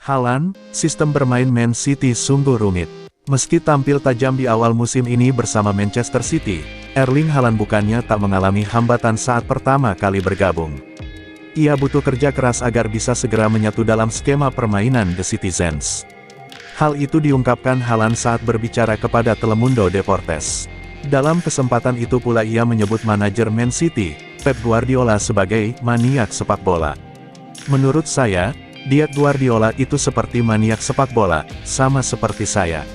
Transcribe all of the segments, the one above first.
Haaland, sistem bermain Man City sungguh rumit. Meski tampil tajam di awal musim ini bersama Manchester City, Erling Haaland bukannya tak mengalami hambatan saat pertama kali bergabung. Ia butuh kerja keras agar bisa segera menyatu dalam skema permainan The Citizens. Hal itu diungkapkan Haaland saat berbicara kepada Telemundo Deportes. Dalam kesempatan itu pula ia menyebut manajer Man City, Pep Guardiola sebagai maniak sepak bola. Menurut saya, Diego Guardiola itu seperti maniak sepak bola, sama seperti saya.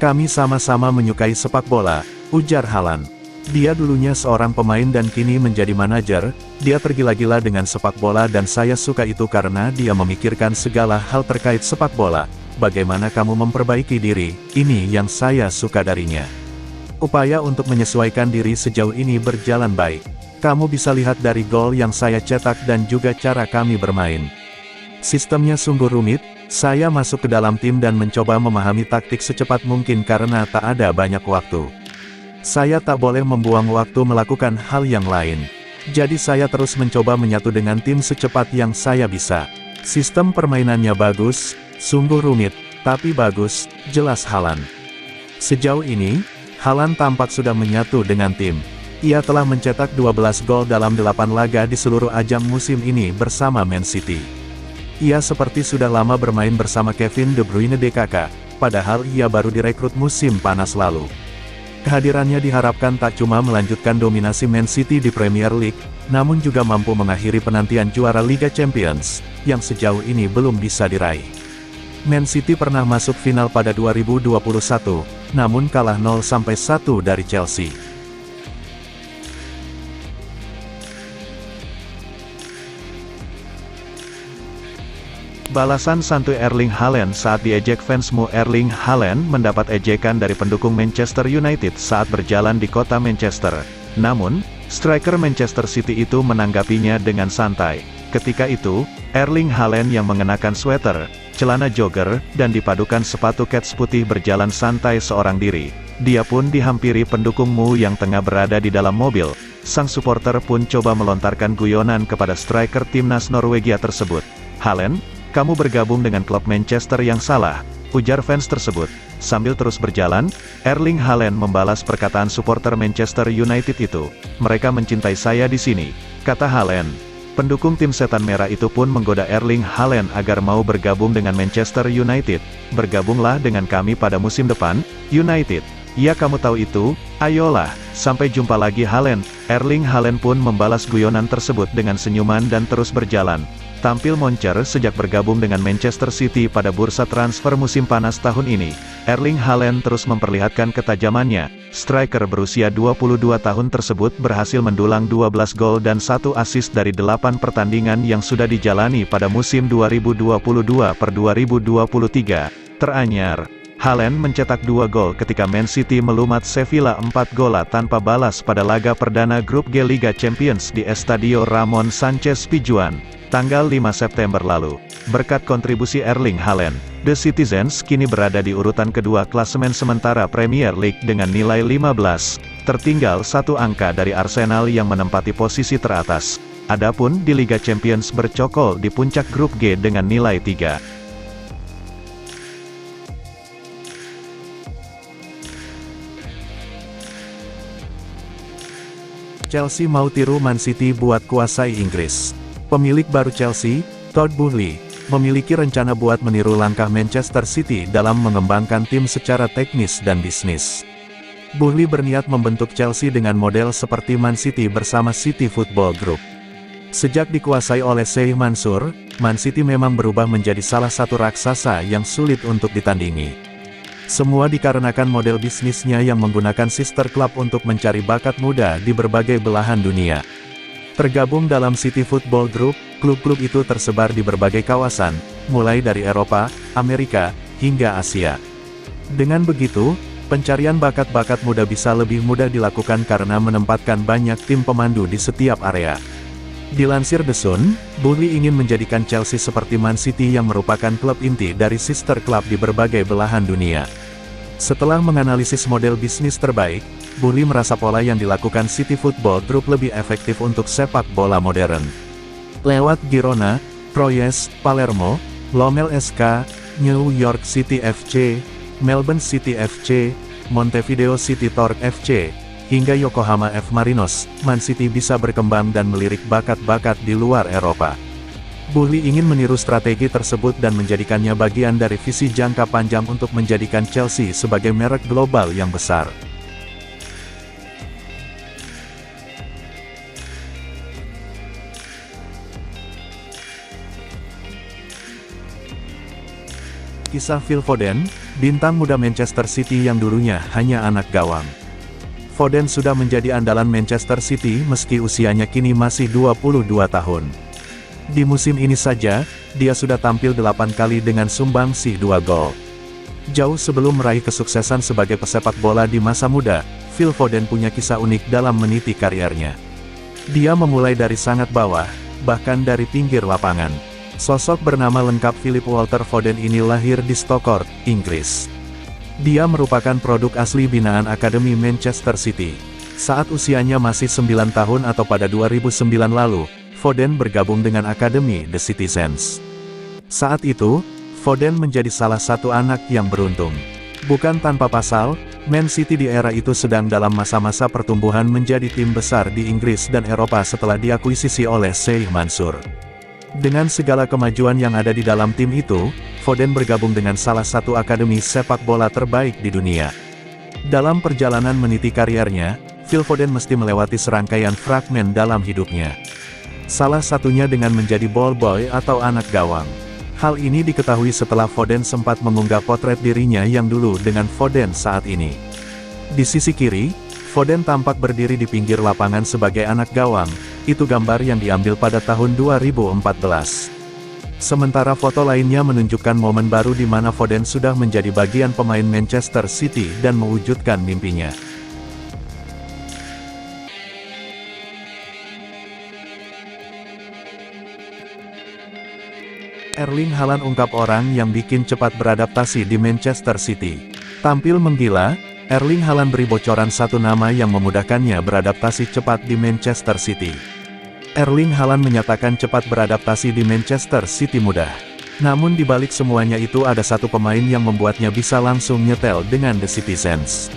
Kami sama-sama menyukai sepak bola, ujar Haaland. Dia dulunya seorang pemain dan kini menjadi manajer, dia tergila-gila dengan sepak bola dan saya suka itu karena dia memikirkan segala hal terkait sepak bola. Bagaimana kamu memperbaiki diri, ini yang saya suka darinya. Upaya untuk menyesuaikan diri sejauh ini berjalan baik. Kamu bisa lihat dari gol yang saya cetak dan juga cara kami bermain. Sistemnya sungguh rumit, saya masuk ke dalam tim dan mencoba memahami taktik secepat mungkin karena tak ada banyak waktu. Saya tak boleh membuang waktu melakukan hal yang lain. Jadi saya terus mencoba menyatu dengan tim secepat yang saya bisa. Sistem permainannya bagus, sungguh rumit, tapi bagus, jelas Haaland. Sejauh ini, Haaland tampak sudah menyatu dengan tim. Ia telah mencetak 12 gol dalam 8 laga di seluruh ajang musim ini bersama Man City. Ia seperti sudah lama bermain bersama Kevin De Bruyne DKK, padahal ia baru direkrut musim panas lalu. Kehadirannya diharapkan tak cuma melanjutkan dominasi Man City di Premier League, namun juga mampu mengakhiri penantian juara Liga Champions, yang sejauh ini belum bisa diraih. Man City pernah masuk final pada 2021, namun kalah 0-1 dari Chelsea. Balasan santuy Erling Haaland saat diejek fansmu. Erling Haaland mendapat ejekan dari pendukung Manchester United saat berjalan di kota Manchester. Namun, striker Manchester City itu menanggapinya dengan santai. Ketika itu, Erling Haaland yang mengenakan sweater, celana jogger, dan dipadukan sepatu kets putih berjalan santai seorang diri. Dia pun dihampiri pendukungmu yang tengah berada di dalam mobil. Sang supporter pun coba melontarkan guyonan kepada striker timnas Norwegia tersebut. "Haaland, kamu bergabung dengan klub Manchester yang salah," ujar fans tersebut. Sambil terus berjalan, Erling Haaland membalas perkataan supporter Manchester United itu. "Mereka mencintai saya di sini," kata Haaland. Pendukung tim setan merah itu pun menggoda Erling Haaland agar mau bergabung dengan Manchester United. "Bergabunglah dengan kami pada musim depan, United. Ya kamu tahu itu, ayolah, sampai jumpa lagi Haaland." Erling Haaland pun membalas guyonan tersebut dengan senyuman dan terus berjalan. Tampil moncer sejak bergabung dengan Manchester City pada bursa transfer musim panas tahun ini, Erling Haaland terus memperlihatkan ketajamannya. Striker berusia 22 tahun tersebut berhasil mendulang 12 gol dan 1 assist dari 8 pertandingan yang sudah dijalani pada musim 2022-2023. Teranyar, Haaland mencetak 2 gol ketika Man City melumat Sevilla 4 gola tanpa balas pada laga perdana grup G Liga Champions di Estadio Ramon Sanchez Pizjuan, tanggal 5 September lalu. Berkat kontribusi Erling Haaland, The Citizens kini berada di urutan kedua klasemen sementara Premier League dengan nilai 15, tertinggal 1 angka dari Arsenal yang menempati posisi teratas. Adapun di Liga Champions bercokol di puncak grup G dengan nilai 3. Chelsea mau tiru Man City buat kuasai Inggris. Pemilik baru Chelsea, Todd Boehly, memiliki rencana buat meniru langkah Manchester City dalam mengembangkan tim secara teknis dan bisnis. Boehly berniat membentuk Chelsea dengan model seperti Man City bersama City Football Group. Sejak dikuasai oleh Sheikh Mansour, Man City memang berubah menjadi salah satu raksasa yang sulit untuk ditandingi. Semua dikarenakan model bisnisnya yang menggunakan sister club untuk mencari bakat muda di berbagai belahan dunia. Tergabung dalam City Football Group, klub-klub itu tersebar di berbagai kawasan, mulai dari Eropa, Amerika, hingga Asia. Dengan begitu, pencarian bakat-bakat muda bisa lebih mudah dilakukan karena menempatkan banyak tim pemandu di setiap area. Dilansir The Sun, Boehly ingin menjadikan Chelsea seperti Man City yang merupakan klub inti dari sister club di berbagai belahan dunia. Setelah menganalisis model bisnis terbaik, Boehly merasa pola yang dilakukan City Football Group lebih efektif untuk sepak bola modern. Lewat Girona, Troyes, Palermo, Lommel SK, New York City FC, Melbourne City FC, Montevideo City Torque FC, hingga Yokohama F. Marinos, Man City bisa berkembang dan melirik bakat-bakat di luar Eropa. Boehly ingin meniru strategi tersebut dan menjadikannya bagian dari visi jangka panjang untuk menjadikan Chelsea sebagai merek global yang besar. Kisah Phil Foden, bintang muda Manchester City yang dulunya hanya anak gawang. Foden sudah menjadi andalan Manchester City meski usianya kini masih 22 tahun. Di musim ini saja, dia sudah tampil 8 kali dengan sumbangsih 2 gol. Jauh sebelum meraih kesuksesan sebagai pesepak bola di masa muda, Phil Foden punya kisah unik dalam meniti kariernya. Dia memulai dari sangat bawah, bahkan dari pinggir lapangan. Sosok bernama lengkap Philip Walter Foden ini lahir di Stockport, Inggris. Dia merupakan produk asli binaan Akademi Manchester City. Saat usianya masih 9 tahun atau pada 2009 lalu, Foden bergabung dengan Akademi The Citizens. Saat itu, Foden menjadi salah satu anak yang beruntung. Bukan tanpa pasal, Man City di era itu sedang dalam masa-masa pertumbuhan menjadi tim besar di Inggris dan Eropa setelah diakuisisi oleh Sheikh Mansour. Dengan segala kemajuan yang ada di dalam tim itu, Foden bergabung dengan salah satu akademi sepak bola terbaik di dunia. Dalam perjalanan meniti kariernya, Phil Foden mesti melewati serangkaian fragmen dalam hidupnya. Salah satunya dengan menjadi ball boy atau anak gawang. Hal ini diketahui setelah Foden sempat mengunggah potret dirinya yang dulu dengan Foden saat ini. Di sisi kiri, Foden tampak berdiri di pinggir lapangan sebagai anak gawang. Itu gambar yang diambil pada tahun 2014. Sementara foto lainnya menunjukkan momen baru di mana Foden sudah menjadi bagian pemain Manchester City dan mewujudkan mimpinya. Erling Haaland ungkap orang yang bikin cepat beradaptasi di Manchester City. Tampil menggila, Erling Haaland beri bocoran satu nama yang memudahkannya beradaptasi cepat di Manchester City. Erling Haaland menyatakan cepat beradaptasi di Manchester City mudah. Namun di balik semuanya itu ada satu pemain yang membuatnya bisa langsung nyetel dengan The Citizens.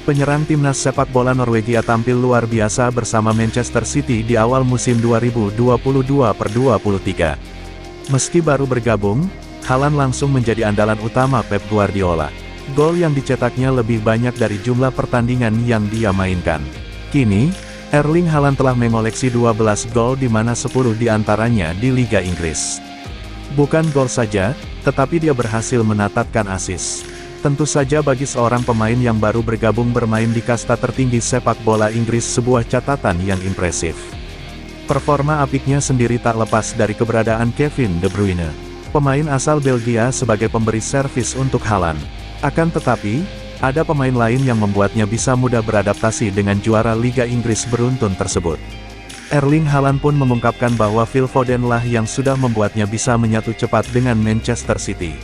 Penyerang timnas sepak bola Norwegia tampil luar biasa bersama Manchester City di awal musim 2022/23. Meski baru bergabung, Haaland langsung menjadi andalan utama Pep Guardiola. Gol yang dicetaknya lebih banyak dari jumlah pertandingan yang dia mainkan. Kini, Erling Haaland telah mengoleksi 12 gol di mana 10 diantaranya di Liga Inggris. Bukan gol saja, tetapi dia berhasil menatapkan assist. Tentu saja bagi seorang pemain yang baru bergabung bermain di kasta tertinggi sepak bola Inggris sebuah catatan yang impresif. Performa apiknya sendiri tak lepas dari keberadaan Kevin De Bruyne, pemain asal Belgia sebagai pemberi servis untuk Haaland. Akan tetapi, ada pemain lain yang membuatnya bisa mudah beradaptasi dengan juara Liga Inggris beruntun tersebut. Erling Haaland pun mengungkapkan bahwa Phil Foden lah yang sudah membuatnya bisa menyatu cepat dengan Manchester City.